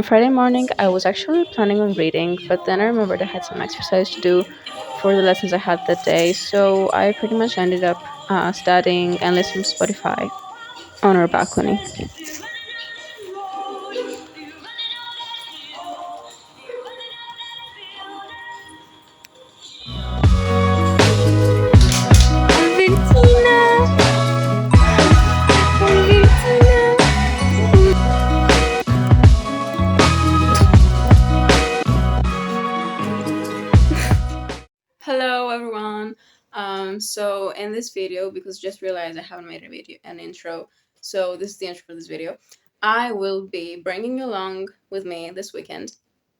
On Friday morning, I was actually planning on reading, but then I remembered I had some exercise to do for the lessons I had that day, so I pretty much ended up studying and listening to Spotify on our balcony. Hello everyone. So in this video, because just realized I haven't made an intro, so this is the intro for this video. I will be bringing you along with me this weekend,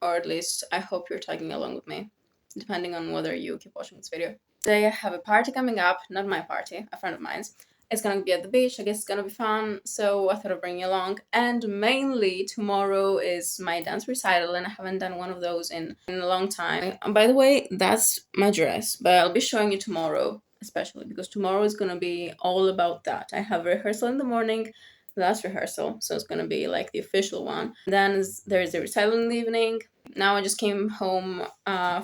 or at least I hope you're tagging along with me, depending on whether you keep watching this video. Today I have a party coming up, not my party, a friend of mine's. It's gonna be at the beach. I guess it's gonna be fun, so I thought I'd bring you along. And mainly tomorrow is my dance recital, and I haven't done one of those in a long time. And by the way, that's my dress, but I'll be showing you tomorrow, especially because tomorrow is gonna be all about that. I have rehearsal in the morning, last rehearsal, so it's gonna be like the official one. Then there's the recital in the evening. Now I just came home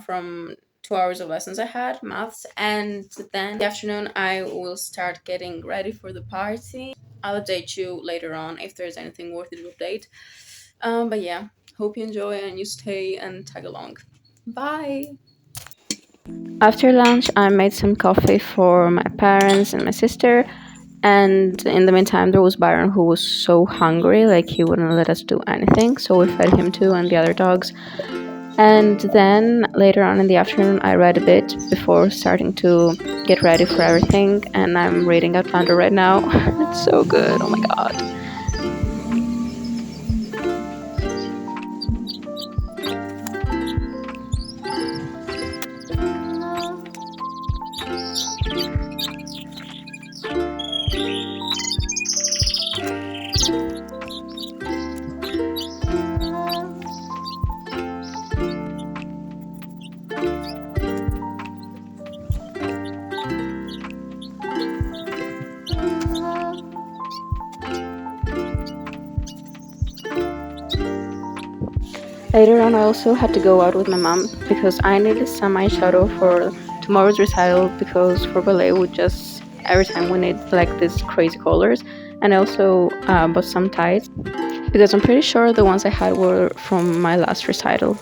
from 2 hours of lessons I had, maths, and then in the afternoon I will start getting ready for the party. I'll update you later on if there's anything worthy to update. But yeah, hope you enjoy and you stay and tag along. Bye! After lunch, I made some coffee for my parents and my sister. And in the meantime, there was Byron, who was so hungry, like he wouldn't let us do anything. So we fed him too and the other dogs. And then later on in the afternoon, I read a bit before starting to get ready for everything. And I'm reading 𝓈𝓈𝓈𝓈 right now. It's so good. Oh my god. Later on, I also had to go out with my mom because I needed some eyeshadow for tomorrow's recital, because for ballet we just, every time we need like these crazy colors. And I also bought some tights because I'm pretty sure the ones I had were from my last recital.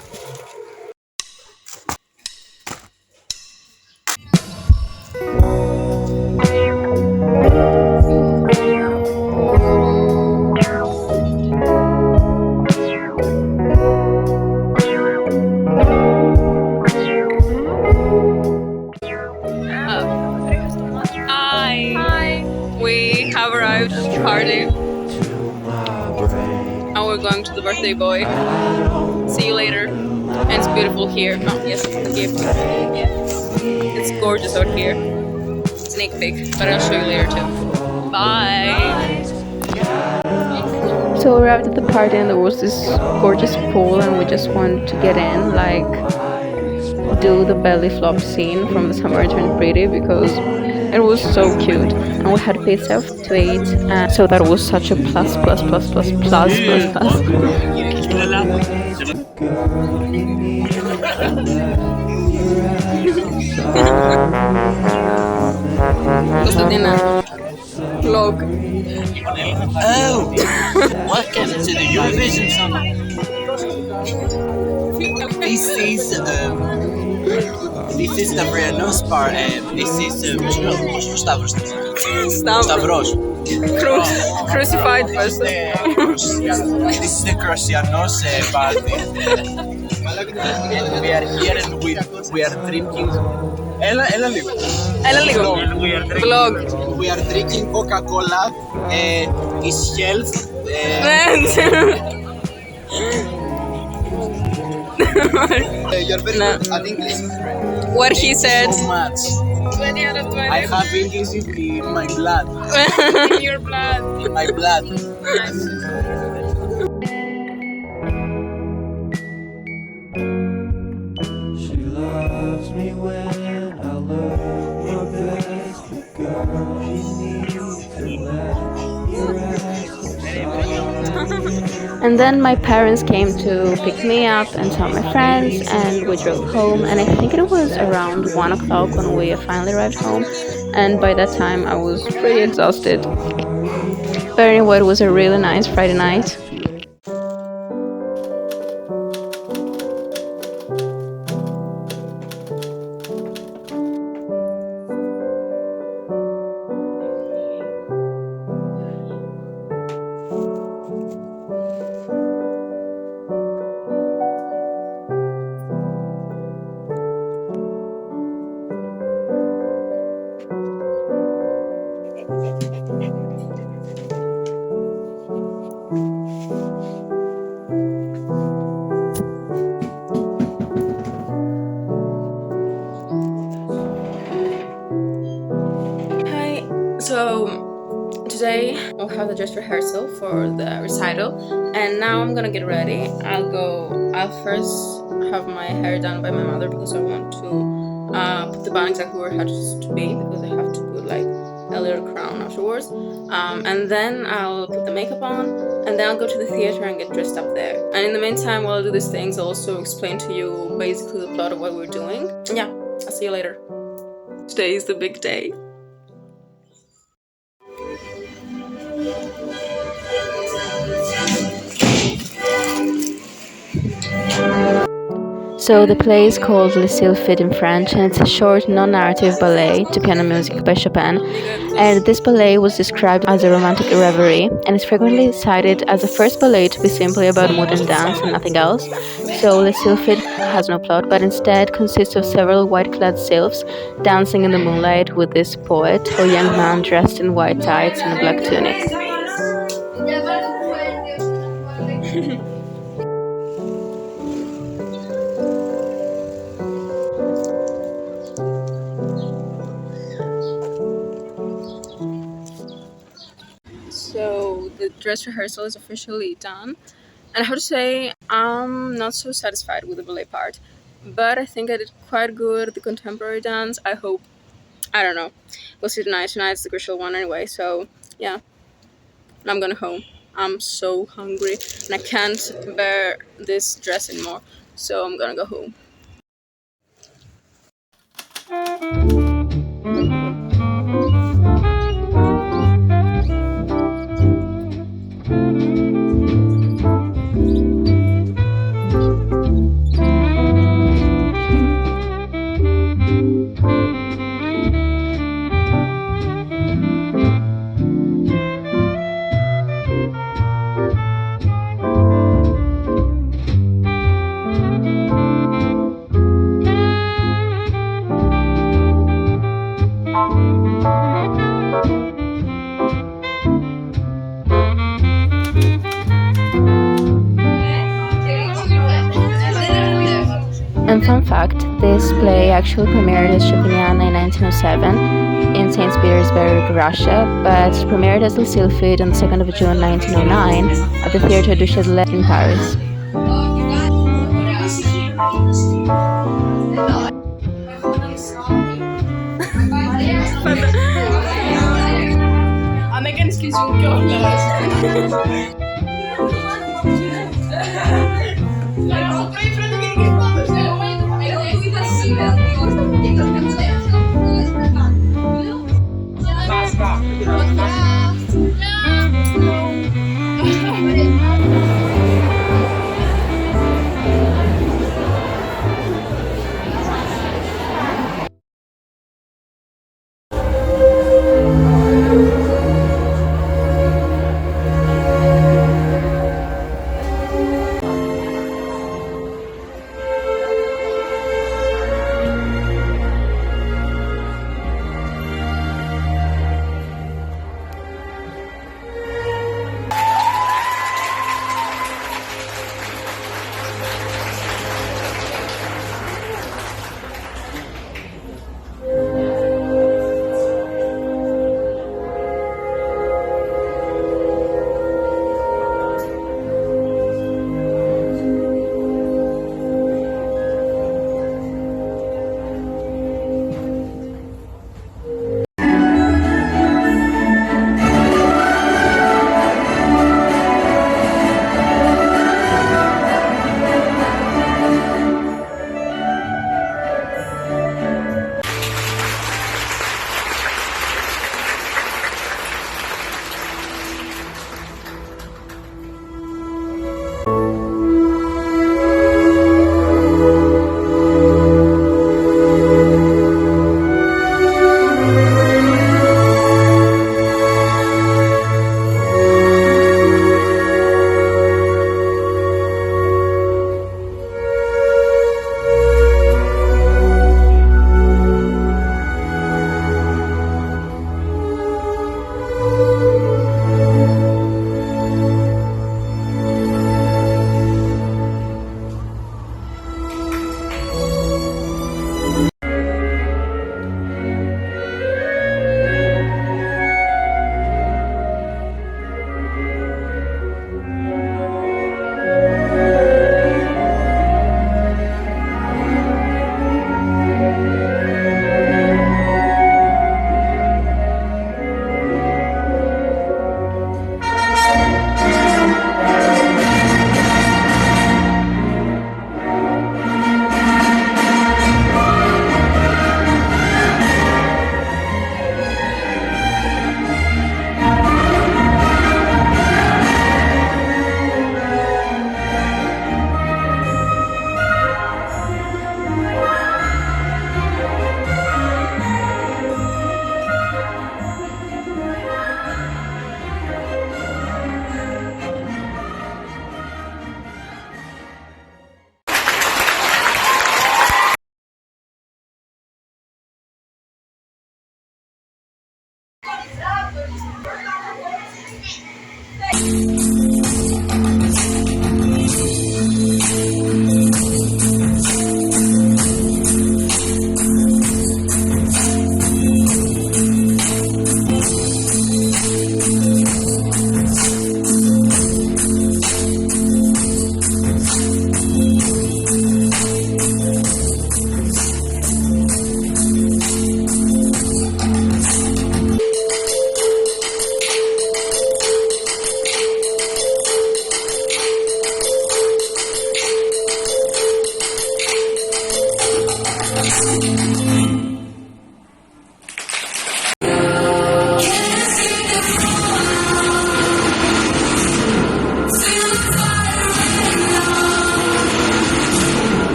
We have arrived at the party and we're going to the birthday boy. See you later. And it's beautiful here. Oh yes, it's a gift. It's gorgeous out here. Sneak peek, but I'll show you later too. Bye! So we arrived at the party and there was this gorgeous pool and we just wanted to get in, like do the belly flop scene from the Summer Turned Pretty, because it was so cute. And we had pizza to eat, so that was such a plus. Konstantina, vlog. Oh! Welcome to the Eurovision song. This is Stavrianos part, and this is Stavros. Crucified person. This is the Crucianos party. And we are here and we are drinking. Ella λίγο. Vlog. We are drinking Coca-Cola. Is health. You're very good at English. What he said. So much. I have English in my blood. In your blood. In my blood. She loves me when I love her best, but girl, she needs to let the rest of And then my parents came to pick me up and some of my friends, and we drove home. And I think it was around 1 o'clock when we finally arrived home. And by that time, I was pretty exhausted. But anyway, it was a really nice Friday night. Hi, so today we'll have the dress rehearsal for the recital, and now I'm gonna get ready. I'll first have my hair done by my mother because I want to put the bun exactly where it has to be, because I have to put like a little crown afterwards. And then I'll put the makeup on, and then I'll go to the theater and get dressed up there. And in the meantime, while I do these things, I'll also explain to you basically the plot of what we're doing. And yeah, I'll see you later. Today is the big day. So the play is called Les Sylphides in French, and it's a short non-narrative ballet to piano music by Chopin. And this ballet was described as a romantic reverie, and is frequently cited as the first ballet to be simply about mood and dance and nothing else. So Les Sylphides has no plot, but instead consists of several white-clad sylphs dancing in the moonlight with this poet, or young man dressed in white tights and a black tunic. So the dress rehearsal is officially done, and I have to say I'm not so satisfied with the ballet part, but I think I did quite good at the contemporary dance. I hope. I don't know. We'll see tonight. Tonight's the crucial one anyway. So yeah, I'm gonna home. I'm so hungry and I can't bear this dress anymore. So I'm gonna go home. And fun fact, this play actually premiered as Chopiniana in 1907 in St. Petersburg, Russia, but premiered as Le Sylphide on the 2nd of June 1909 at the Theatre du Châtelet in Paris.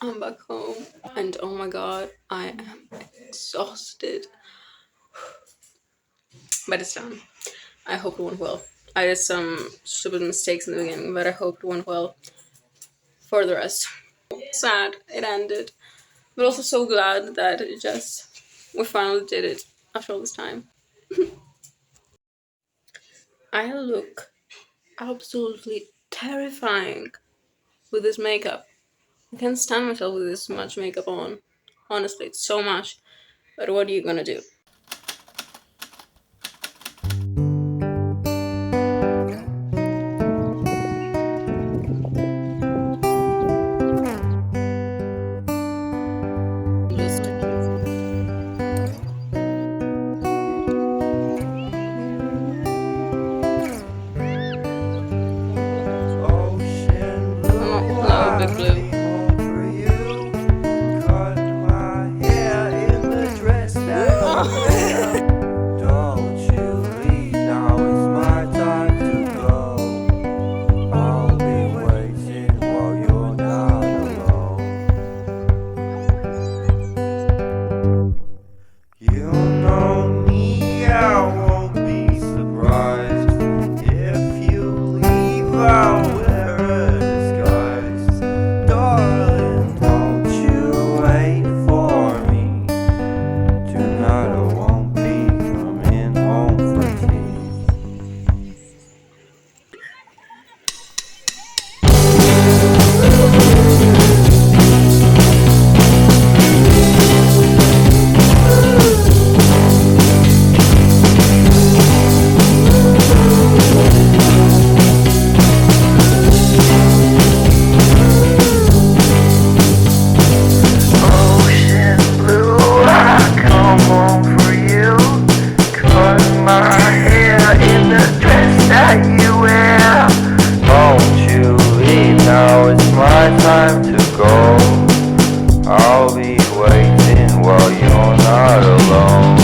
I'm back home and oh my god, I am exhausted. But it's done. I hope it went well. I did some stupid mistakes in the beginning, but I hope it went well for the rest. Sad it ended, but also so glad that we finally did it after all this time. I look absolutely terrifying with this makeup. I can't stand myself with this much makeup on. Honestly, it's so much. But what are you gonna do? No, Big Blue. Time to go. I'll be waiting while you're not alone.